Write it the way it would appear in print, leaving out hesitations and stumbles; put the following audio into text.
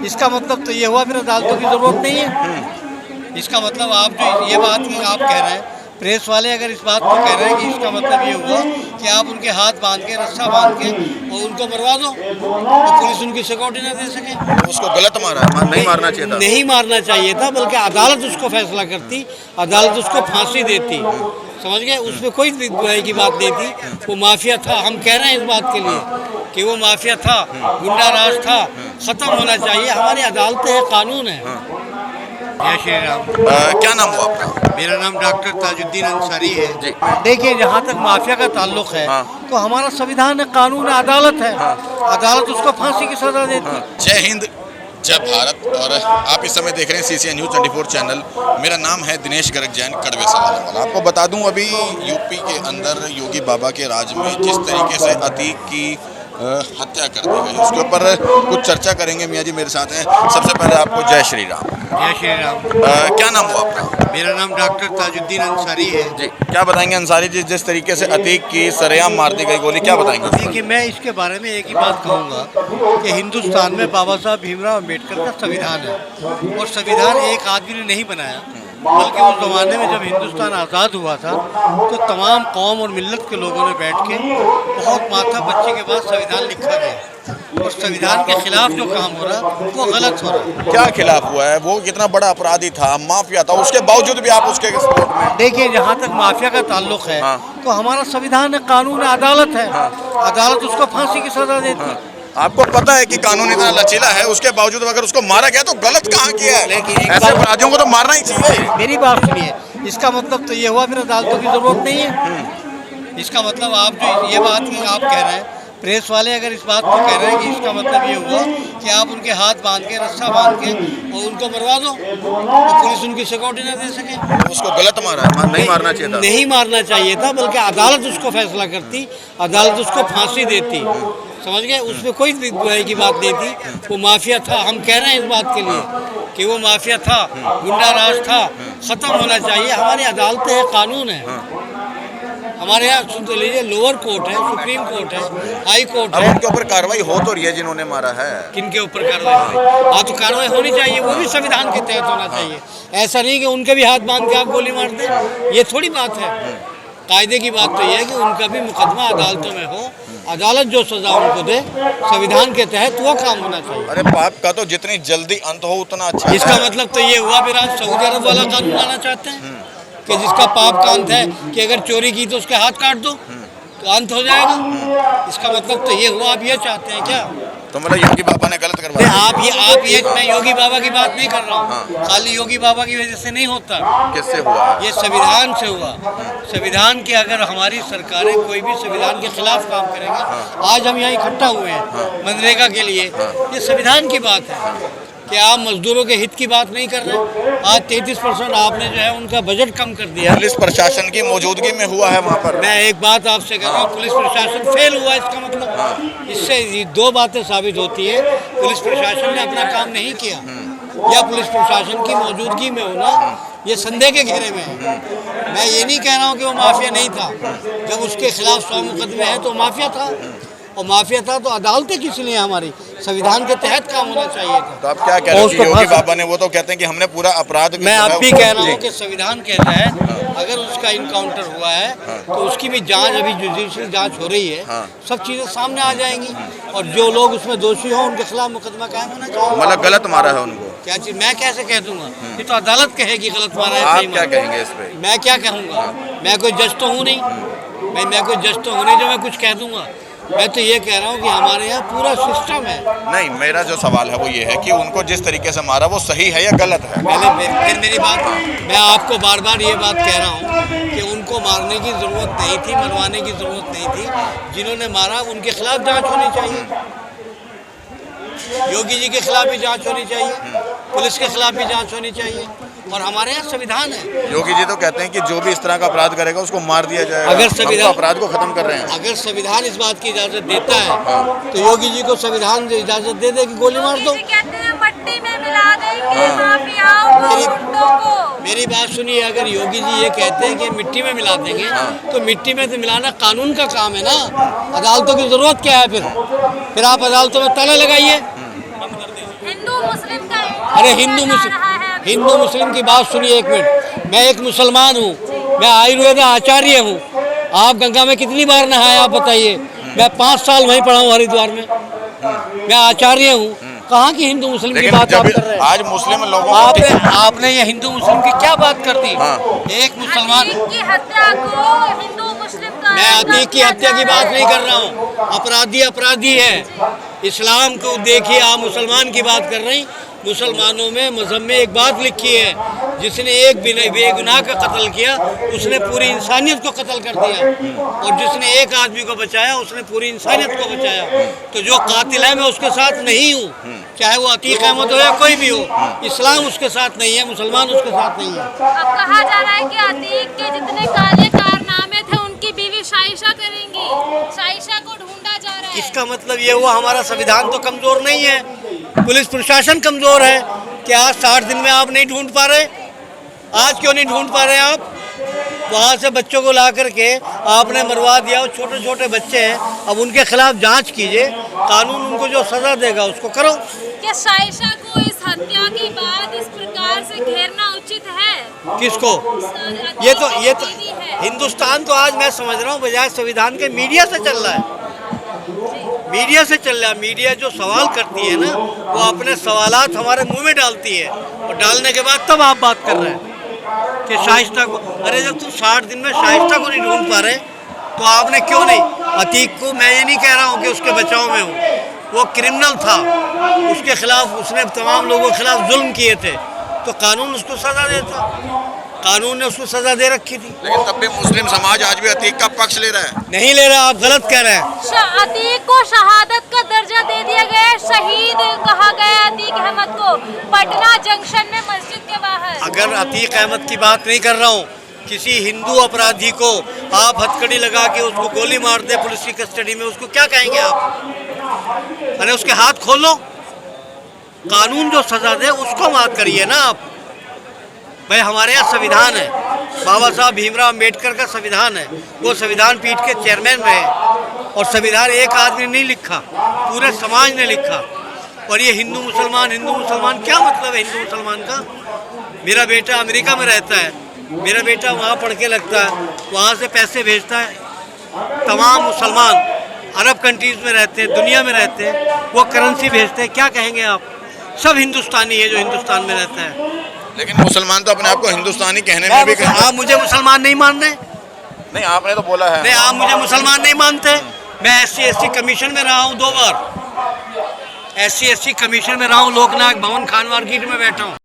इसका मतलब तो ये हुआ फिर अदालतों की ज़रूरत नहीं है। इसका मतलब आप जो ये बात कि आप कह रहे हैं, प्रेस वाले अगर इस बात को कह रहे हैं कि इसका मतलब ये हुआ कि आप उनके हाथ बांध के, रस्सा बांध के और उनको मरवा दो तो पुलिस उनकी सिक्योरिटी ना दे सके। उसको गलत मारा है, नहीं मारना चाहिए था। नहीं मारना चाहिए था, बल्कि अदालत उसको फैसला करती, अदालत उसको फांसी देती। समझ गए? उसमें कोई बुराई की बात नहीं थी। वो माफिया था, हम कह रहे हैं इस बात के लिए कि वो माफिया था, गुंडा राज था, ख़त्म होना चाहिए। हमारी अदालतें हैं, कानून है। जय श्री राम। क्या नाम हुआ आपका? मेरा नाम डॉक्टर ताजुद्दीन अंसारी है जी। देखिए, जहाँ तक माफिया का ताल्लुक है तो हमारा संविधान है, कानून है, अदालत है। अदालत उसको फांसी की सजा देती। जय हिंद, जय भारत। और आप इस समय देख रहे हैं CCN न्यूज़ 24 चैनल। मेरा नाम है दिनेश गर्ग जैन, कड़वे सवाल वाला। आपको बता दूं, अभी यूपी के अंदर योगी बाबा के राज में जिस तरीके से अतीक की हत्या कर दी गई, उसके ऊपर कुछ चर्चा करेंगे। मियाँ जी मेरे साथ हैं। सबसे पहले आपको जय श्री राम। जय श्री राम। क्या नाम हुआ आपका? मेरा नाम डॉक्टर ताजुद्दीन अंसारी है। जी, क्या बताएंगे अंसारी जी, जिस तरीके से अतीक की सरेआम मार दी गई गोली, क्या बताएंगे? देखिए, मैं इसके बारे में एक ही बात कहूँगा कि हिंदुस्तान में बाबा साहब भीमराव अम्बेडकर का संविधान है और संविधान एक आदमी ने नहीं बनाया, बल्कि उस ज़माने में जब हिंदुस्तान आज़ाद हुआ था तो तमाम कौम और मिल्लत के लोगों ने बैठ के बहुत माथा पच्ची के बाद संविधान लिखा गया और संविधान के खिलाफ जो काम हो रहा वो गलत हो रहा। क्या खिलाफ हुआ है? वो कितना बड़ा अपराधी था, माफिया था, उसके बावजूद भी आप उसके सपोर्ट में? देखिए, जहाँ तक माफिया का ताल्लुक है तो हमारा संविधान है, कानून है, अदालत है। अदालत उसको फांसी की सजा देती। आपको पता है कि कानून इतना लचीला है, उसके बावजूद अगर उसको मारा गया तो गलत कहाँ किया है? लेकिन ऐसे अपराधियों को तो मारना ही चाहिए। मेरी बात सुनिए, इसका मतलब तो ये हुआ फिर अदालतों की ज़रूरत नहीं है। इसका मतलब आप जो ये बात कि आप कह रहे हैं, प्रेस वाले अगर इस बात को कह रहे हैं कि इसका मतलब ये हुआ कि आप उनके हाथ बांध के, रस्सा बांध के और उनको मरवा दो तो पुलिस उनकी सिक्योरिटी ना दे सके। उसको गलत मारा है, नहीं मारना चाहिए था। नहीं मारना चाहिए था, बल्कि अदालत उसको फैसला करती, अदालत उसको फांसी देती। समझ गए? उसमें कोई बुराई की बात नहीं थी। वो माफिया था, हम कह रहे हैं इस बात के लिए कि वो माफिया था, गुंडा राज था, ख़त्म होना चाहिए। हमारी अदालतें हैं, कानून है। हमारे यहाँ सुन तो लीजिए, लोअर कोर्ट है, सुप्रीम कोर्ट है, हाई कोर्ट अब है। उनके ऊपर कार्रवाई हो तो रही है जिन्होंने मारा है। किनके ऊपर कार्रवाई? हाँ, तो कार्रवाई होनी चाहिए, वो भी संविधान के तहत होना चाहिए। ऐसा नहीं कि उनके भी हाथ बांध के आप गोली मार दें, ये थोड़ी बात है। कायदे की बात तो ये है कि उनका भी मुकदमा अदालतों में हो, अदालत जो सजा उनको दे संविधान के तहत, वो काम होना चाहिए। अरे पाप का तो जितनी जल्दी अंत हो उतना अच्छा। इसका मतलब तो ये हुआ फिर आप सऊदी अरब वाला कानून लाना चाहते हैं कि जिसका पाप का अंत है कि अगर चोरी की तो उसके हाथ काट दो तो अंत हो जाएगा। इसका मतलब तो ये हुआ, आप ये चाहते हैं क्या? तो मतलब योगी बाबा ने गलत करवाया? आप ये मैं योगी बाबा की बात नहीं कर रहा हूँ। खाली योगी बाबा की वजह से नहीं होता। किससे हुआ? ये संविधान से हुआ। संविधान के अगर हमारी सरकारें कोई भी संविधान के खिलाफ काम करेंगे, आज हम यहाँ इकट्ठा हुए हैं मनरेगा के लिए, ये संविधान की बात है कि आप मजदूरों के हित की बात नहीं कर रहे। आज 33% आपने जो है उनका बजट कम कर दिया। पुलिस प्रशासन की मौजूदगी में हुआ है वहाँ पर। मैं एक बात आपसे कह रहा हूँ, पुलिस प्रशासन फेल हुआ। इसका मतलब इससे ये दो बातें साबित होती है, पुलिस प्रशासन ने अपना काम नहीं किया या पुलिस प्रशासन की मौजूदगी में होना ये संदेह के घेरे में है। मैं ये नहीं कह रहा हूँ कि वो माफिया नहीं था। जब उसके खिलाफ 100 मुकदमे हैं तो माफिया था, और माफिया था तो अदालतें किस लिए? हमारी संविधान के तहत काम होना चाहिए था। तो आप क्या कह रहे हैं कि योगी बाबा ने, वो तो कहते हैं कि हमने पूरा अपराध। मैं अब भी कह रहा हूँ कि संविधान कहता है अगर उसका इनकाउंटर हुआ है तो उसकी भी जांच, अभी जुडिशियल जांच हो रही है, सब चीज़ें सामने आ जाएंगी और जो लोग उसमें दोषी हों उनके खिलाफ मुकदमा कायम होना चाहिए। मतलब गलत मारा है उनको? क्या चीज़ मैं कैसे कह दूंगा? ये तो अदालत कहेगी गलत मारा है। आप क्या कहेंगे इस पे? मैं क्या कहूँगा? मैं कोई जज तो हूँ नहीं, मैं कोई जज तो हूँ नहीं जो मैं कुछ कह दूंगा। मैं तो ये कह रहा हूँ कि हमारे यहाँ पूरा सिस्टम है। नहीं, मेरा जो सवाल है वो ये है कि उनको जिस तरीके से मारा वो सही है या गलत है? फिर मेरी बात, मैं आपको बार बार ये बात कह रहा हूँ कि उनको मारने की ज़रूरत नहीं थी, मरवाने की ज़रूरत नहीं थी। जिन्होंने मारा उनके खिलाफ जांच होनी चाहिए, योगी जी के खिलाफ भी जांच होनी चाहिए, पुलिस के खिलाफ भी जांच होनी चाहिए, और हमारे यहाँ संविधान है। योगी जी तो कहते हैं कि जो भी इस तरह का अपराध करेगा उसको मार दिया जाएगा। अगर संविधान अपराध को खत्म कर रहे हैं, अगर संविधान इस बात की इजाजत देता है तो योगी जी को संविधान इजाजत दे दे कि गोली मार दो। कहते हैं मट्टी में मिला देंगे माफियाओं को, गुंडों को। मेरी बात सुनिए, अगर योगी जी ये कहते हैं कि मिट्टी में मिला देंगे तो मिट्टी में तो मिलाना कानून का काम है ना। अदालतों की जरूरत क्या है? फिर आप अदालतों में ताला लगाइए। हिंदू मुस्लिम का अरे हिंदू मुस्लिम की बात सुनिए एक मिनट। मैं एक मुसलमान हूँ, मैं आयुर्वेद आचार्य हूँ। आप गंगा में कितनी बार नहाए आप बताइए? मैं 5 साल वहीं पढ़ा हूँ हरिद्वार में। मैं आचार्य हूँ। कहाँ की हिंदू मुस्लिम की बात आप कर रहे हैं? आज मुस्लिम लोगों आपने ये हिंदू मुस्लिम की क्या बात कर दी? एक मुसलमान अतीक की हत्या को हिंदू मुस्लिम का मैं अतीक की हत्या की बात नहीं कर रहा हूँ। अपराधी अपराधी है। इस्लाम को देखिए, आप मुसलमान की बात कर रही। मुसलमानों में मजहब में एक बात लिखी है, जिसने एक बेगुनाह का कत्ल किया उसने पूरी इंसानियत को कत्ल कर दिया, और जिसने एक आदमी को बचाया उसने पूरी इंसानियत को बचाया। तो जो कातिल है मैं उसके साथ नहीं हूँ, चाहे वो अतीक अहमद हो या कोई भी हो। इस्लाम उसके साथ नहीं है, मुसलमान उसके साथ नहीं है। अब कहा जा रहा है कि अतीक के जितने काले कारनामे थे उनकी बीवी शाइशा करेंगी। शाइशा को ढूंढा जा रहा है। इसका मतलब ये हुआ हमारा संविधान तो कमजोर नहीं है, पुलिस प्रशासन कमजोर है। क्या आज 60 दिन में आप नहीं ढूंढ पा रहे? आज क्यों नहीं ढूंढ पा रहे आप? वहाँ से बच्चों को ला करके आपने मरवा दिया, वो छोटे छोटे बच्चे हैं। अब उनके खिलाफ जांच कीजिए, कानून उनको जो सजा देगा उसको करो। क्या शाइशा को इस हत्या के बाद इस प्रकार से घेरना उचित है? किसको? ये तो हिंदुस्तान तो आज मैं समझ रहा हूँ बजाय संविधान के मीडिया से चल रहा है। मीडिया से चल रहा है। मीडिया जो सवाल करती है ना, वो अपने सवालात हमारे मुंह में डालती है, और डालने के बाद तब आप बात कर रहे हैं कि शाइस्ता को। अरे जब तुम 60 दिन में शाइस्ता को नहीं ढूंढ पा रहे तो आपने क्यों नहीं? अतीक को मैं ये नहीं कह रहा हूँ कि उसके बचाव में हूँ, वो क्रिमिनल था, उसके खिलाफ उसने तमाम लोगों के खिलाफ जुल्म किए थे, तो कानून उसको सजा देता। कानून ने उसको सजा दे रखी थी। लेकिन तब भी मुस्लिम समाज आज भी अतीक का पक्ष ले रहा है। नहीं ले रहा, आप गलत कह रहे हैं। अतीक को शहादत का दर्जा दे दिया गया है, शहीद कहा गया है अतीक अहमद को पटना जंक्शन में मस्जिद के बाहर। अगर अतीक अहमद की बात नहीं कर रहा हूँ, किसी हिंदू अपराधी को आप हथकड़ी लगा के उसको गोली मार दे पुलिस की कस्टडी में, उसको क्या कहेंगे आप? अरे उसके हाथ खोलो, कानून जो सजा दे उसको बात करिए ना आप। भाई हमारे यहाँ संविधान है, बाबा साहब भीमराव अम्बेडकर का संविधान है, वो संविधान पीठ के चेयरमैन रहे, और संविधान एक आदमी ने नहीं लिखा, पूरे समाज ने लिखा। और ये हिंदू मुसलमान क्या मतलब है हिंदू मुसलमान का? मेरा बेटा अमेरिका में रहता है, मेरा बेटा वहाँ पढ़ के लगता है, वहाँ से पैसे भेजता है। तमाम मुसलमान अरब कंट्रीज़ में रहते हैं, दुनिया में रहते हैं, वो करेंसी भेजते हैं। क्या कहेंगे आप? सब हिंदुस्तानी है जो हिंदुस्तान में रहता है। लेकिन मुसलमान तो अपने आप को हिंदुस्तानी कहने में भी आप मुझे मुसलमान नहीं मान रहे? नहीं, आपने तो बोला है। नहीं, आप मुझे मुसलमान नहीं मानते। मैं SC/ST कमीशन में रहा हूँ 2 बार। SC/ST कमीशन में रहा हूँ, लोकनायक भवन खान मार्केट में बैठा हूँ।